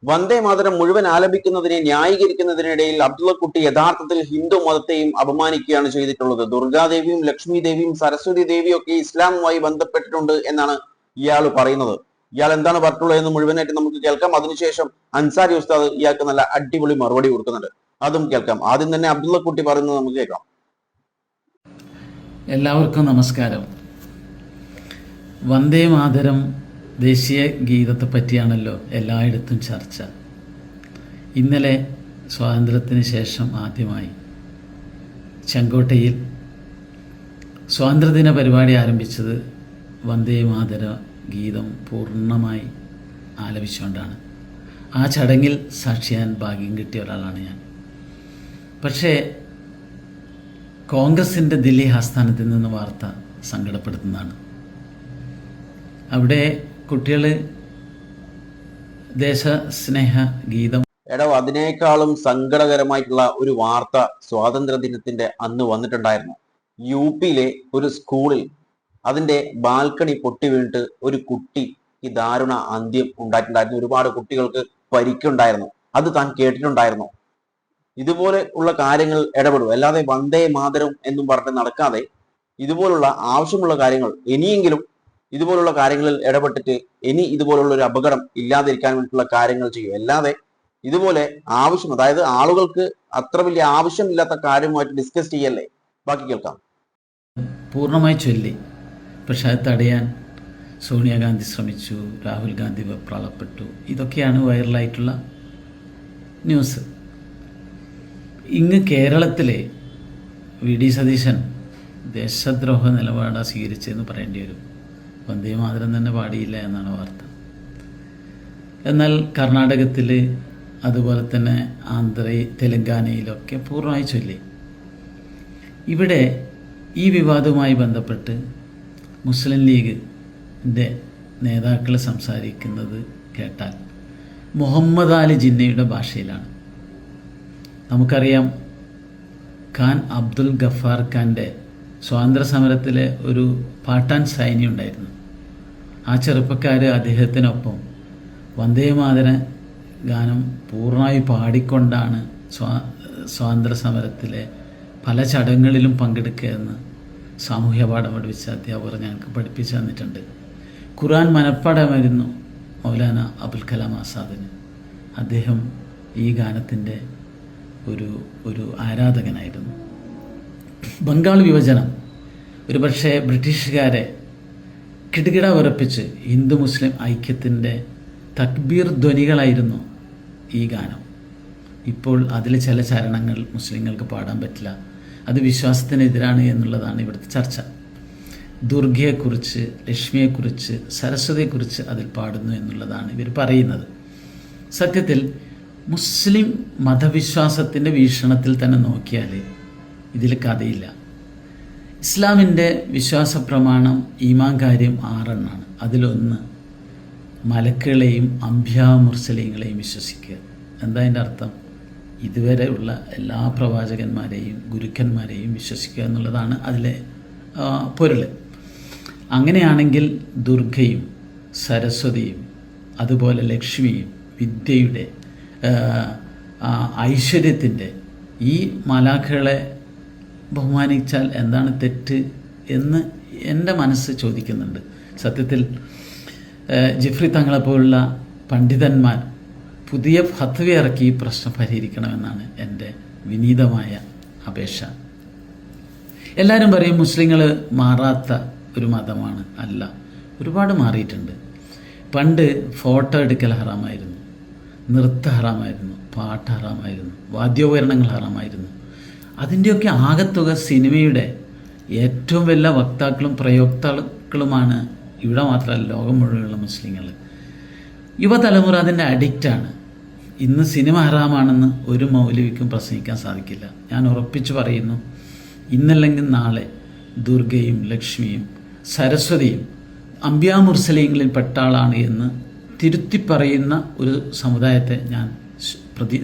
വന്ദേ മാതരം മുഴുവൻ ആലപിക്കുന്നതിനെ ന്യായീകരിക്കുന്നതിനിടയിൽ അബ്ദുള്ളക്കുട്ടി യഥാർത്ഥത്തിൽ ഹിന്ദു മതത്തെയും അപമാനിക്കുകയാണ് ചെയ്തിട്ടുള്ളത്. ദുർഗാദേവിയും ലക്ഷ്മി ദേവിയും സരസ്വതി ദേവിയും ഒക്കെ ഇസ്ലാമുമായി ബന്ധപ്പെട്ടിട്ടുണ്ട് എന്നാണ് ഇയാൾ പറയുന്നത്. ഇയാൾ എന്താണ് പറഞ്ഞിട്ടുള്ളത് എന്ന് മുഴുവനായിട്ട് നമുക്ക് കേൾക്കാം. അതിനുശേഷം അൻസാരി ഉസ്താദ് ഇയാൾക്ക് നല്ല അടിപൊളി മറുപടി കൊടുക്കുന്നുണ്ട്, അതും കേൾക്കാം. ആദ്യം തന്നെ അബ്ദുള്ളക്കുട്ടി പറയുന്നത് നമുക്ക് കേൾക്കാം. എല്ലാവർക്കും നമസ്കാരം. വന്ദേ മാതരം ദേശീയ ഗീതത്തെ പറ്റിയാണല്ലോ എല്ലായിടത്തും ചർച്ച. ഇന്നലെ സ്വാതന്ത്ര്യത്തിന് ശേഷം ആദ്യമായി ചെങ്കോട്ടയിൽ സ്വാതന്ത്ര്യദിന പരിപാടി ആരംഭിച്ചത് വന്ദേ മാതര ഗീതം പൂർണ്ണമായി ആലപിച്ചുകൊണ്ടാണ്. ആ ചടങ്ങിൽ സാക്ഷിയാൻ ഭാഗ്യം കിട്ടിയ ഒരാളാണ് ഞാൻ. പക്ഷേ കോൺഗ്രസിൻ്റെ ദില്ലി ആസ്ഥാനത്തിൽ നിന്ന് വാർത്ത സങ്കടപ്പെടുത്തുന്നതാണ്. അവിടെ കുട്ടികൾ ദേശസ്നേഹ ഗീതം അതിനേക്കാളും സങ്കടകരമായിട്ടുള്ള ഒരു വാർത്ത സ്വാതന്ത്ര്യ ദിനത്തിന്റെ അന്ന് വന്നിട്ടുണ്ടായിരുന്നു. യുപിയിലെ ഒരു സ്കൂളിൽ അതിന്റെ ബാൽക്കണി പൊട്ടി വീണിട്ട് ഒരു കുട്ടിക്ക് ദാരുണ അന്ത്യം ഉണ്ടായിട്ടുണ്ടായിരുന്നു. ഒരുപാട് കുട്ടികൾക്ക് പരിക്കുണ്ടായിരുന്നു. അത് താൻ കേട്ടിട്ടുണ്ടായിരുന്നു. ഇതുപോലെ ഉള്ള കാര്യങ്ങൾ ഇടപെടും, അല്ലാതെ വന്ദേ മാതരം എന്നും പറഞ്ഞ് നടക്കാതെ ഇതുപോലുള്ള ആവശ്യമുള്ള കാര്യങ്ങൾ ഇനിയെങ്കിലും ഇതുപോലുള്ള കാര്യങ്ങളിൽ ഇടപെട്ടിട്ട് ഇനി ഇതുപോലുള്ള ഒരു അപകടം ഇല്ലാതിരിക്കാൻ വേണ്ടിയിട്ടുള്ള കാര്യങ്ങൾ ചെയ്യും. അല്ലാതെ ഇതുപോലെ ആവശ്യം, അതായത് ആളുകൾക്ക് അത്ര വലിയ ആവശ്യമില്ലാത്ത കാര്യമായിട്ട് ഡിസ്കസ് ചെയ്യല്ലേ. ബാക്കി കേൾക്കാം. പൂർണ്ണമായി ചൊല്ലി. പക്ഷെ അത് തടയാൻ സോണിയാഗാന്ധി ശ്രമിച്ചു, രാഹുൽ ഗാന്ധി വെപ്രാളപ്പെട്ടു. ഇതൊക്കെയാണ് വൈറലായിട്ടുള്ള ന്യൂസ്. ഇങ്ങ് കേരളത്തിലെ വി ഡി സതീശൻ ദേശദ്രോഹ നിലപാടാണ് സ്വീകരിച്ചതെന്ന് പറയേണ്ടി വരും. വന്ദേ മാതരം തന്നെ പാടിയില്ല എന്നാണ് വാർത്ത. എന്നാൽ കർണാടകത്തിൽ, അതുപോലെ തന്നെ തെലങ്കാനയിലൊക്കെ പൂർണ്ണമായി ചൊല്ലി. ഇവിടെ ഈ വിവാദവുമായി ബന്ധപ്പെട്ട് മുസ്ലിം ലീഗിൻ്റെ നേതാക്കൾ സംസാരിക്കുന്നത് കേട്ടാൽ മുഹമ്മദ് അലി ജിന്നയുടെ ഭാഷയിലാണ്. നമുക്കറിയാം, ഖാൻ അബ്ദുൽ ഗഫാർ ഖാൻ്റെ സ്വാതന്ത്ര്യ സമരത്തിലെ ഒരു പാട്ടാൻ സൈനി ഉണ്ടായിരുന്നു. ആ ചെറുപ്പക്കാർ അദ്ദേഹത്തിനൊപ്പം വന്ദേമാതര ഗാനം പൂർണ്ണമായി പാടിക്കൊണ്ടാണ് സ്വാതന്ത്ര്യ സമരത്തിലെ പല ചടങ്ങുകളിലും പങ്കെടുക്കുകയെന്ന് സാമൂഹ്യ പാഠം പഠിപ്പിച്ച അധ്യാപകർ ഞങ്ങൾക്ക് പഠിപ്പിച്ചു തന്നിട്ടുണ്ട്. ഖുർആൻ മനപ്പാഠമായിരുന്നു മൗലാന അബുൽ കലാം ആസാദിന്. അദ്ദേഹം ഈ ഗാനത്തിൻ്റെ ഒരു ആരാധകനായിരുന്നു. ബംഗാൾ വിഭജനം ഒരുപക്ഷെ ബ്രിട്ടീഷുകാരെ കിടുകിട ഉറപ്പിച്ച് ഹിന്ദു മുസ്ലിം ഐക്യത്തിൻ്റെ തക്ബീർ ധ്വനികളായിരുന്നു ഈ ഗാനം. ഇപ്പോൾ അതിൽ ചില ചരണങ്ങൾ മുസ്ലിങ്ങൾക്ക് പാടാൻ പറ്റില്ല, അത് വിശ്വാസത്തിനെതിരാണ് എന്നുള്ളതാണ് ഇവിടുത്തെ ചർച്ച. ദുർഗയെക്കുറിച്ച്, ലക്ഷ്മിയെക്കുറിച്ച്, സരസ്വതിയെക്കുറിച്ച് അതിൽ പാടുന്നു എന്നുള്ളതാണ് ഇവർ പറയുന്നത്. സത്യത്തിൽ മുസ്ലിം മതവിശ്വാസത്തിൻ്റെ വീക്ഷണത്തിൽ തന്നെ നോക്കിയാൽ ഇതിൽ കഥയില്ല. ഇസ്ലാമിൻ്റെ വിശ്വാസ പ്രമാണം ഈമാൻ കാര്യം 6 എണ്ണമാണ്. അതിലൊന്ന് മലക്കുകളെയും അംബിയാ മുർസലീങ്ങളെയും വിശ്വസിക്കുക. എന്താ അതിൻ്റെ അർത്ഥം? ഇതുവരെ ഉള്ള എല്ലാ പ്രവാചകന്മാരെയും ഗുരുക്കന്മാരെയും വിശ്വസിക്കുക എന്നുള്ളതാണ് അതിലെ പൊരുൾ. അങ്ങനെയാണെങ്കിൽ ദുർഗയും സരസ്വതിയും അതുപോലെ ലക്ഷ്മിയും വിദ്യയുടെ ഐശ്വര്യത്തിൻ്റെ ഈ മലാഖകളെ ബഹുമാനിച്ചാൽ എന്താണ് തെറ്റ് എന്ന് എൻ്റെ മനസ്സ് ചോദിക്കുന്നുണ്ട്. സത്യത്തിൽ ജിഫ്രി തങ്ങളെപ്പോലുള്ള പണ്ഡിതന്മാർ പുതിയ ഫത്വ ഇറക്കി ഈ പ്രശ്നം പരിഹരിക്കണമെന്നാണ് എൻ്റെ വിനീതമായ അപേക്ഷ. എല്ലാവരും പറയും മുസ്ലിങ്ങൾ മാറാത്ത ഒരു മതമാണ്. അല്ല, ഒരുപാട് മാറിയിട്ടുണ്ട്. പണ്ട് ഫോട്ടോ എടുക്കൽ ഹറാമായിരുന്നു, നൃത്ത ഹറാമായിരുന്നു, പാട്ട് ഹറാമായിരുന്നു, വാദ്യോപകരണങ്ങൾ ഹറാമായിരുന്നു. അതിൻ്റെയൊക്കെ ആകത്തുക സിനിമയുടെ ഏറ്റവും വലിയ വക്താക്കളും പ്രയോക്താക്കളുമാണ് ഇവിടെ മാത്രമല്ല ലോകം മുഴുവനുള്ള മുസ്ലിങ്ങൾ. യുവതലമുറ അതിൻ്റെ അഡിക്റ്റാണ്. ഇന്ന് സിനിമ ഹറാമാണെന്ന് ഒരു മൗലവിക്കും പ്രസംഗിക്കാൻ സാധിക്കില്ല. ഞാൻ ഉറപ്പിച്ചു പറയുന്നു, ഇന്നല്ലെങ്കിൽ നാളെ ദുർഗയും ലക്ഷ്മിയും സരസ്വതിയും അംബിയാ മുർസലീങ്ങളിൽ പെട്ട ആളാണ് എന്ന് തിരുത്തി പറയുന്ന ഒരു സമുദായത്തെ ഞാൻ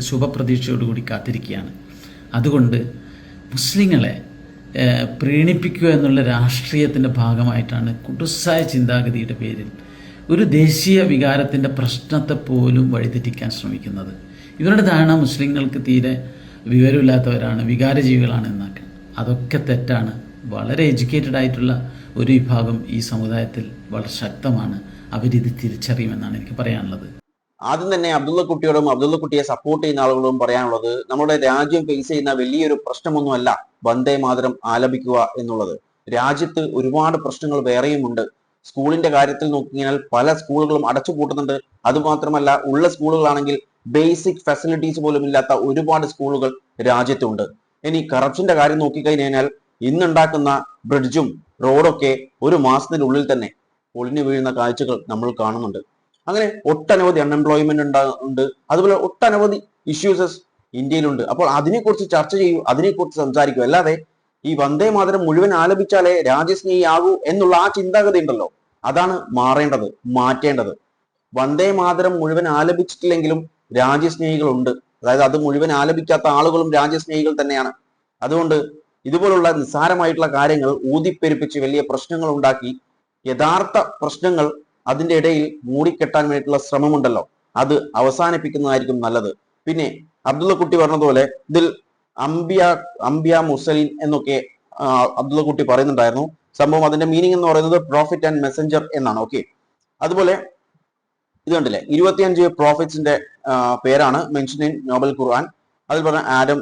ശുഭപ്രതീക്ഷയോടുകൂടി കാത്തിരിക്കുകയാണ്. അതുകൊണ്ട് മുസ്ലിങ്ങളെ പ്രീണിപ്പിക്കുക എന്നുള്ള രാഷ്ട്രീയത്തിൻ്റെ ഭാഗമായിട്ടാണ് കുടുസായ ചിന്താഗതിയുടെ പേരിൽ ഒരു ദേശീയ വികാരത്തിൻ്റെ പ്രശ്നത്തെ പോലും വഴിതെറ്റിക്കാൻ ശ്രമിക്കുന്നത്. ഇവരുടെ ധാരണ മുസ്ലിങ്ങൾക്ക് തീരെ വിവരമില്ലാത്തവരാണ്, വികാരജീവികളാണ് എന്നൊക്കെ. അതൊക്കെ തെറ്റാണ്. വളരെ എഡ്യൂക്കേറ്റഡ് ആയിട്ടുള്ള ഒരു വിഭാഗം ഈ സമുദായത്തിൽ വളരെ ശക്തമാണ്. അവരിത് തിരിച്ചറിയുമെന്നാണ് എനിക്ക് പറയാനുള്ളത്. ആദ്യം തന്നെ അബ്ദുള്ള കുട്ടിയോടും അബ്ദുള്ള കുട്ടിയെ സപ്പോർട്ട് ചെയ്യുന്ന ആളുകളോടും പറയാനുള്ളത്, നമ്മുടെ രാജ്യം ഫേസ് ചെയ്യുന്ന വലിയൊരു പ്രശ്നമൊന്നുമല്ല വന്ദേ മാതരം ആലപിക്കുക എന്നുള്ളത്. രാജ്യത്ത് ഒരുപാട് പ്രശ്നങ്ങൾ വേറെയുമുണ്ട്. സ്കൂളിന്റെ കാര്യത്തിൽ നോക്കിയാൽ പല സ്കൂളുകളും അടച്ചുപൂട്ടുന്നുണ്ട്. അതുമാത്രമല്ല, ഉള്ള സ്കൂളുകളാണെങ്കിൽ ബേസിക് ഫെസിലിറ്റീസ് പോലും ഇല്ലാത്ത ഒരുപാട് സ്കൂളുകൾ രാജ്യത്തുണ്ട്. ഇനി കറപ്ഷന്റെ കാര്യം നോക്കിക്കഴിഞ്ഞാൽ ഇന്നുണ്ടാക്കുന്ന ബ്രിഡ്ജും റോഡൊക്കെ ഒരു മാസത്തിനുള്ളിൽ തന്നെ പൊളിഞ്ഞു വീഴുന്ന കാഴ്ചകൾ നമ്മൾ കാണുന്നുണ്ട്. അങ്ങനെ ഒട്ടനവധി അൺഎംപ്ലോയ്മെന്റ് ഉണ്ട്. അതുപോലെ ഒട്ടനവധി ഇഷ്യൂസസ് ഇന്ത്യയിലുണ്ട്. അപ്പോൾ അതിനെക്കുറിച്ച് ചർച്ച ചെയ്യൂ, അതിനെക്കുറിച്ച് സംസാരിക്കൂ. അല്ലാതെ ഈ വന്ദേ മാതരം മുഴുവൻ ആലപിച്ചാലേ രാജ്യസ്നേഹിയാകൂ എന്നുള്ള ആ ചിന്താഗതി ഉണ്ടല്ലോ, അതാണ് മാറേണ്ടത്, മാറ്റേണ്ടത്. വന്ദേ മാതരം മുഴുവൻ ആലപിച്ചിട്ടില്ലെങ്കിലും രാജ്യസ്നേഹികളുണ്ട്. അതായത് അത് മുഴുവൻ ആലപിക്കാത്ത ആളുകളും രാജ്യസ്നേഹികൾ തന്നെയാണ്. അതുകൊണ്ട് ഇതുപോലുള്ള നിസ്സാരമായിട്ടുള്ള കാര്യങ്ങൾ ഊതിപ്പെരുപ്പിച്ച് വലിയ പ്രശ്നങ്ങൾ ഉണ്ടാക്കി യഥാർത്ഥ പ്രശ്നങ്ങൾ അതിന്റെ ഇടയിൽ മൂടിക്കെട്ടാൻ വേണ്ടിയിട്ടുള്ള ശ്രമമുണ്ടല്ലോ, അത് അവസാനിപ്പിക്കുന്നതായിരിക്കും നല്ലത്. പിന്നെ അബ്ദുള്ള കുട്ടി പറഞ്ഞതുപോലെ ഇതിൽ അംബിയ മുർസലീൻ എന്നൊക്കെ അബ്ദുള്ള കുട്ടി പറയുന്നുണ്ടായിരുന്നു. സംഭവം അതിന്റെ മീനിങ് എന്ന് പറയുന്നത് പ്രോഫിറ്റ് ആൻഡ് മെസ്സഞ്ചർ എന്നാണ്. ഓക്കെ, അതുപോലെ ഇത് കണ്ടില്ലേ, 25 പ്രോഫിറ്റ്സിന്റെ പേരാണ് മെൻഷൻ ഇൻ നോബൽ ഖുർആൻ. അതിൽ പറഞ്ഞ ആഡം,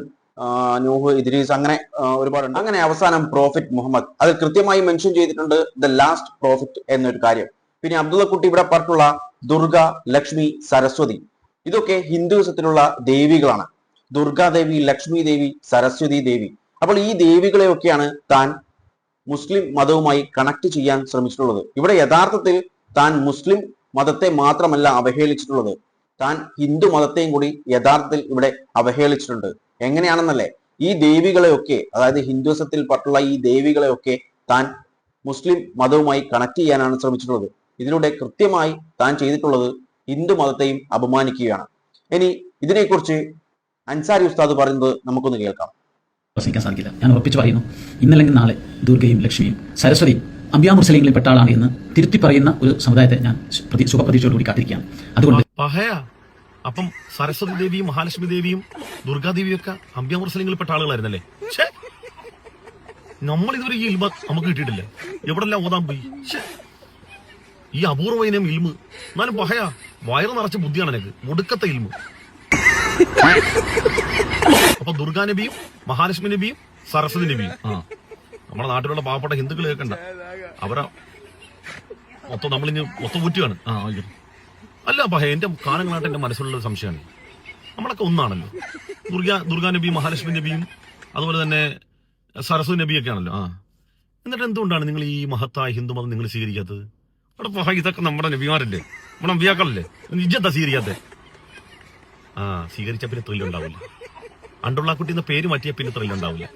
നൂഹ്, ഇദ്രീസ്, അങ്ങനെ ഒരുപാടുണ്ട്. അങ്ങനെ അവസാനം പ്രോഫിറ്റ് മുഹമ്മദ്, അതിൽ കൃത്യമായി മെൻഷൻ ചെയ്തിട്ടുണ്ട് ദ ലാസ്റ്റ് പ്രോഫിറ്റ് എന്നൊരു കാര്യം. പിന്നെ അബ്ദുള്ള കുട്ടി ഇവിടെ പറഞ്ഞിട്ടുള്ള ദുർഗ, ലക്ഷ്മി, സരസ്വതി, ഇതൊക്കെ ഹിന്ദുസത്തിലുള്ള ദേവികളാണ്. ദുർഗാദേവി, ലക്ഷ്മി ദേവി, സരസ്വതി ദേവി. അപ്പോൾ ഈ ദേവികളെയൊക്കെയാണ് താൻ മുസ്ലിം മതവുമായി കണക്ട് ചെയ്യാൻ ശ്രമിച്ചിട്ടുള്ളത്. ഇവിടെ യഥാർത്ഥത്തിൽ താൻ മുസ്ലിം മതത്തെ മാത്രമല്ല അവഹേളിച്ചിട്ടുള്ളത്, താൻ ഹിന്ദു മതത്തെയും കൂടി യഥാർത്ഥത്തിൽ ഇവിടെ അവഹേളിച്ചിട്ടുണ്ട്. എങ്ങനെയാണെന്നല്ലേ, ഈ ദേവികളെയൊക്കെ, അതായത് ഹിന്ദുസത്തിൽ പെട്ടുള്ള ഈ ദേവികളെയൊക്കെ താൻ മുസ്ലിം മതവുമായി കണക്ട് ചെയ്യാനാണ് ശ്രമിച്ചിട്ടുള്ളത്. ഇതിലൂടെ കൃത്യമായി താൻ ചെയ്തിട്ടുള്ളത് ഹിന്ദു മതത്തെയും അപമാനിക്കുകയാണ്. ഇനി ഇതിനെക്കുറിച്ച് അൻസാരി ഉസ്താദ് പറയുന്നത് നമുക്കൊന്ന് കേൾക്കാം. വസിക്കാൻ സാധിക്കില്ല. ഞാൻ ഉറപ്പിച്ചു പറയുന്നു, ഇന്നല്ലെങ്കിൽ നാളെ ദുർഗയും ലക്ഷ്മിയും സരസ്വതിയും അംബിയ മുർസലീങ്ങളിൽ പെട്ട ആളാണ് എന്ന് തിരുത്തി പറയുന്ന ഒരു സമുദായത്തെ ഞാൻ ശുഭപ്രതീക്ഷയോടുകൂടി കാത്തിരിക്കുകയാണ്. അതുകൊണ്ട് അപ്പം സരസ്വതി ദേവിയും മഹാലക്ഷ്മി ദേവിയും ദുർഗാദേവിയും ഒക്കെ അംബിയ മുർസലീങ്ങളിൽ പെട്ട ആളുകളായിരുന്നല്ലേ? നമ്മൾ ഇതുവരെ ഈ ഇൽമ നമുക്ക് കിട്ടിയിട്ടില്ല. എവിടെല്ലാം ഓതാൻ പോയി ഈ അപൂർവ ഇനം ഇൽമ്. എന്നാലും പഹയാ, വയറ് നിറച്ച ബുദ്ധിയാണ് എനിക്ക്, ഒടുക്കത്തെ ഇൽമ്. അപ്പൊ ദുർഗാ നബിയും മഹാലക്ഷ്മി നബിയും സരസ്വതി നബിയും നമ്മുടെ നാട്ടിലുള്ള പാവപ്പെട്ട ഹിന്ദുക്കൾ കേൾക്കണ്ട, അവരെ മൊത്തം നമ്മളിഞ്ഞ് മൊത്തം ഊറ്റുകയാണ്. അല്ല പഹ, എന്റെ കാലങ്ങളായിട്ട് എന്റെ മനസ്സിലുള്ള ഒരു സംശയമാണ്, നമ്മളൊക്കെ ഒന്നാണല്ലോ. ദുർഗാ നബിയും മഹാലക്ഷ്മി നബിയും അതുപോലെ തന്നെ സരസ്വതി നബിയൊക്കെ ആണല്ലോ. എന്നിട്ട് എന്തുകൊണ്ടാണ് നിങ്ങൾ ഈ മഹത്തായ ഹിന്ദുമതം നിങ്ങൾ സ്വീകരിക്കാത്തത്? അവിടെ പഹ, ഇതൊക്കെ നമ്മുടെ നബിമാരല്ലേ, നമ്മുടെ അമ്പിയാക്കളല്ലേ, നിജത്താ സ്വീകരിക്കാത്തത്? സ്വീകരിച്ച പിന്നെ തൊഴിലുണ്ടാവില്ല. അണ്ടുള്ള കുട്ടി എന്ന പേര് മാറ്റിയ പിന്നെ തൊഴിലുണ്ടാവില്ല,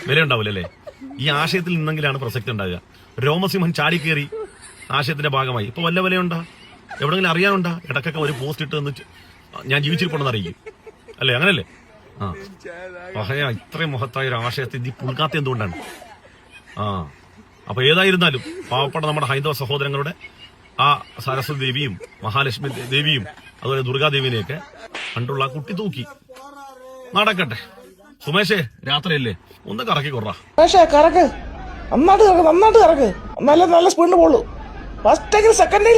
വില ഉണ്ടാവില്ല അല്ലേ? ഈ ആശയത്തിൽ നിന്നെങ്കിലാണ് പ്രസക്തി ഉണ്ടാകുക. രോമസിംഹൻ ചാടിക്കേറി ആശയത്തിന്റെ ഭാഗമായി. ഇപ്പൊ വല്ല വിലയുണ്ടാ? എവിടെങ്കിലും അറിയാനുണ്ടാ? ഇടക്കൊക്കെ ഒരു പോസ്റ്റ് ഇട്ട് എന്ന് ഞാൻ ജീവിച്ചിരിപ്പുണ്ടെന്ന് അറിയിക്കും അല്ലേ? അങ്ങനല്ലേ? പഹയ, ഇത്രയും മഹത്തായ ഒരു ആശയത്തെ ഇത് പുൽക്കാത്ത എന്തുകൊണ്ടാണ്? അപ്പൊ ഏതായിരുന്നാലും പാവപ്പെട്ട നമ്മുടെ ഹൈന്ദവ സഹോദരങ്ങളുടെ ആ സരസ്വതി ദേവിയും മഹാലക്ഷ്മി ദേവിയും അതുപോലെ ദുർഗാദേവിനെയൊക്കെ കണ്ടുള്ള കുട്ടി തൂക്കി നടക്കട്ടെ. സുമേഷേ, രാത്രിയല്ലേ, ഒന്ന് കറക്കി കൊറാ. കറക്ക്, നന്നായിട്ട് കറക്ക്, നല്ല സ്പീഡിൽ പോളൂ. ഫസ്റ്റ് സെക്കൻഡിൽ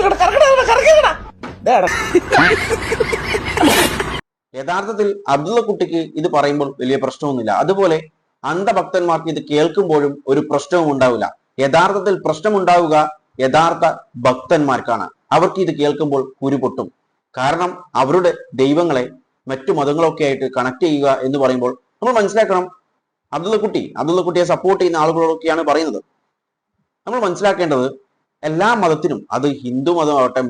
യഥാർത്ഥത്തിൽ അബ്ദുള്ള കുട്ടിക്ക് ഇത് പറയുമ്പോൾ വലിയ പ്രശ്നമൊന്നുമില്ല. അതുപോലെ അന്ധഭക്തന്മാർക്ക് ഇത് കേൾക്കുമ്പോഴും ഒരു പ്രശ്നവും ഉണ്ടാവില്ല. യഥാർത്ഥത്തിൽ പ്രശ്നമുണ്ടാവുക യഥാർത്ഥ ഭക്തന്മാർക്കാണ്. അവർക്ക് ഇത് കേൾക്കുമ്പോൾ കുരുപൊട്ടും. കാരണം അവരുടെ ദൈവങ്ങളെ മറ്റു മതങ്ങളൊക്കെ ആയിട്ട് കണക്ട് ചെയ്യുക എന്ന് പറയുമ്പോൾ നമ്മൾ മനസ്സിലാക്കണം, അബ്ദുള്ള കുട്ടിയെ സപ്പോർട്ട് ചെയ്യുന്ന ആളുകളൊക്കെയാണ് പറയുന്നത്. നമ്മൾ മനസ്സിലാക്കേണ്ടത് എല്ലാ മതത്തിനും, അത് ഹിന്ദു മതമാവട്ടെ,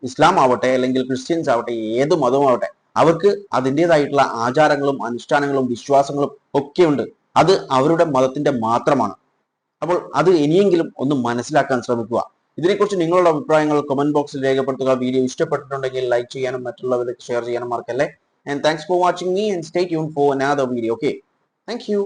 ഇസ്ലാം ആവട്ടെ, അല്ലെങ്കിൽ ക്രിസ്ത്യൻസ് ആവട്ടെ, ഏത് മതമാവട്ടെ, അവർക്ക് അതിൻ്റെതായിട്ടുള്ള ആചാരങ്ങളും അനുഷ്ഠാനങ്ങളും വിശ്വാസങ്ങളും ഒക്കെ ഉണ്ട്. അത് അവരുടെ മതത്തിന്റെ മാത്രമാണ്. അപ്പോൾ അത് ഇനിയെങ്കിലും ഒന്ന് മനസ്സിലാക്കാൻ ശ്രമിക്കുക. ഇതിനെക്കുറിച്ച് നിങ്ങളുടെ അഭിപ്രായങ്ങൾ കമന്റ് ബോക്സിൽ രേഖപ്പെടുത്തുക. വീഡിയോ ഇഷ്ടപ്പെട്ടിട്ടുണ്ടെങ്കിൽ ലൈക്ക് ചെയ്യാനും മറ്റുള്ളവർക്ക് ഷെയർ ചെയ്യാനും മറക്കല്ലേ. And thanks for watching me and stay tuned for another video. Okay, thank you.